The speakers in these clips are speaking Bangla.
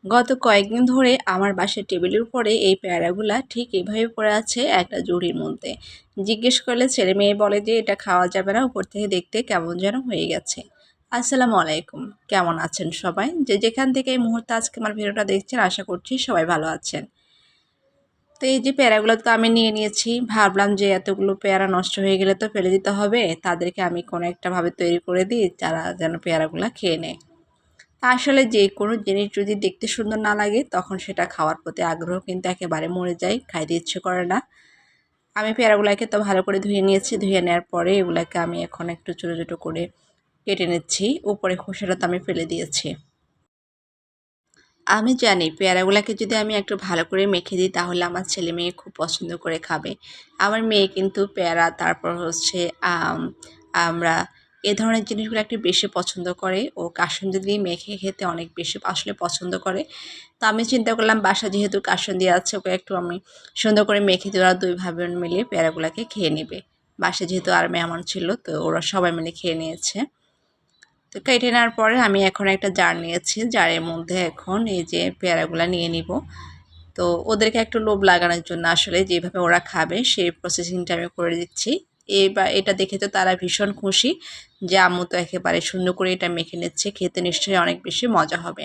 গত কয়েকদিন ধরে আমার বাসার টেবিলের উপরে এই পেয়ারাগুলা ঠিক এভাবে পড়ে আছে একটা ঝুড়ির মধ্যে। জিজ্ঞেস করলে ছেলে মেয়ে বলে যে এটা খাওয়া যাবে না, উপর থেকে দেখতে কেমন যেন হয়ে গেছে। আসসালামু আলাইকুম, কেমন আছেন সবাই? যে যেখান থেকে এই মুহূর্তে আজকে আমার ভিডিওটা দেখছেন, আশা করছি সবাই ভালো আছেন। তো এই যে পেয়ারাগুলো তো আমি নিয়ে নিয়েছি, ভাবলাম যে এতগুলো পেয়ারা নষ্ট হয়ে গেলে তো ফেলে দিতে হবে, তাদেরকে আমি কোনো একটা ভাবে তৈরি করে দিই যারা যেন পেয়ারাগুলো খেয়ে নেয়। আসলে যে কোনো জিনিস যদি দেখতে সুন্দর না লাগে তখন সেটা খাওয়ার প্রতি আগ্রহ কিন্তু একেবারে মরে যায়, খাইতে ইচ্ছে করে না। আমি পেয়ারাগুলোকে তো ভালো করে ধুয়ে নিয়েছি, ধুয়ে নেওয়ার পরে এগুলাকে আমি এখন একটু ছোটো ছোটো করে কেটে নিচ্ছি। উপরে খোসাটা তো আমি ফেলে দিয়েছি। আমি জানি পেয়ারাগুলোকে যদি আমি একটু ভালো করে মেখে দিই তাহলে আমার ছেলে মেয়ে খুব পছন্দ করে খাবে। আমার মেয়ে কিন্তু পেয়ারা, তারপর হচ্ছে আম, আমরা এ ধরনের জিনিসগুলো একটু বেশি পছন্দ করে। ও কাসুন্দি দিয়ে মেখে খেতে অনেক বেশি আসলে পছন্দ করে। তো আমি চিন্তা করলাম বাসা যেহেতু কাসুন্দি আছে, ওকে একটু আমি সুন্দর করে মেখে দিয়ে ওরা দুই ভাই বোন মিলে পেয়ারাগুলোকে খেয়ে নেবে। বাসা যেহেতু আর মেহমান ছিল, তো ওরা সবাই মিলে খেয়ে নিয়েছে। তো কেটে নেওয়ার পরে আমি এখন একটা জার নিয়েছি, জারের মধ্যে এখন এই যে পেয়ারাগুলো নিয়ে নিব। তো ওদেরকে একটু লোভ লাগানোর জন্য আসলে যেভাবে ওরা খাবে সেই প্রসেসিংটা আমি করে দিচ্ছি। এবার এটা দেখে তো তারা ভীষণ খুশি যে আম্মু তো একেবারে সুন্দর করে এটা মেখে নিচ্ছে, খেতে নিশ্চয়ই অনেক বেশি মজা হবে।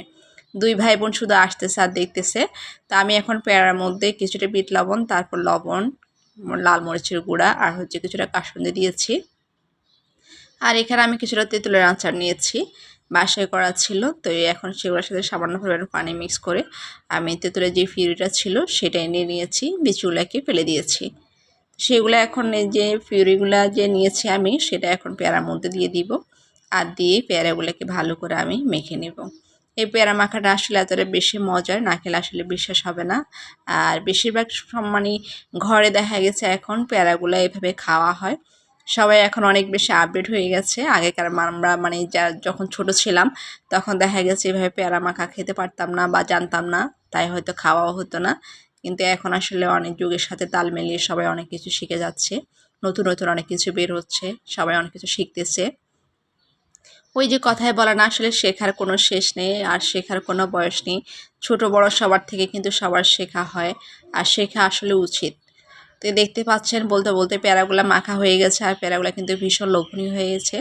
দুই ভাই বোন শুধু আসতেছে আর দেখতেছে। তা আমি এখন পেয়ারার মধ্যে কিছুটা বিট লবণ, তারপর লবণ, লাল মরিচের গুঁড়া আর হচ্ছে কিছুটা কাসুন্দি দিয়েছি। আর এখানে আমি কিছুটা তেঁতুলের আচার নিয়েছি, বাসায় করা ছিল। তো এখন সেগুলোর সাথে সামান্য পরিমাণ পানি মিক্স করে আমি তেঁতুলের যে পিউরিটা ছিল সেটা নিয়ে নিয়েছি, বিচুলাকে ফেলে দিয়েছি। সেগুলো এখন এই যে পিউরিগুলা যে নিয়েছি আমি, সেটা এখন পেয়ারার মধ্যে দিয়ে দিব। আর দিয়ে পেয়ারাগুলোকে ভালো করে আমি মেখে নেব। এই পেয়ারা মাখাটা আসলে এতটা বেশি মজার, না খেলে আসলে বিশ্বাস হবে না। আর বেশিরভাগ মানে ঘরে দেখা গেছে এখন পেয়ারাগুলো এভাবে খাওয়া হয়। সবাই এখন অনেক বেশি আপডেট হয়ে গেছে। আগেকার আমরা মানে যখন ছোট ছিলাম তখন দেখা গেছে এভাবে পেয়ারা মাখা খেতে পারতাম না বা জানতাম না, তাই হয়তো খাওয়াও হতো না। কিন্তু এখন আসলে অনেক যুগের সাথে তাল মিলিয়ে সবাই অনেক কিছু শিখে যাচ্ছে, নতুন নতুন অনেক কিছু বের হচ্ছে, সবাই অনেক কিছু শিখতেছে। ওই যে কথায় বলে না, আসলে শেখার কোনো শেষ নেই আর শেখার কোনো বয়স নেই। ছোট বড় সবার থেকে কিন্তু সবার শেখা হয়, আর শেখা আসলে উচিত। তো দেখতে পাচ্ছেন বলতে বলতে পেয়ারাগুলো মাখা হয়ে গেছে, আর পেয়ারাগুলো কিন্তু ভীষণ লোভনীয় হয়ে গেছে।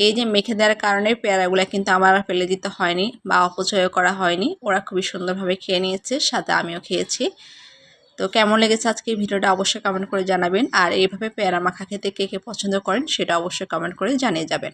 এই যে মেখে দেওয়ার কারণে পেয়ারাগুলো কিন্তু আমার আর ফেলে দিতে হয়নি বা অপচয় করা হয়নি, ওরা খুবই সুন্দরভাবে খেয়ে নিয়েছে, সাথে আমিও খেয়েছি। তো কেমন লেগেছে আজকে ভিডিওটা অবশ্যই কমেন্ট করে জানাবেন। আর এইভাবে পেয়ারা মাখা খেতে কে কে পছন্দ করেন সেটা অবশ্যই কমেন্ট করে জানিয়ে যাবেন।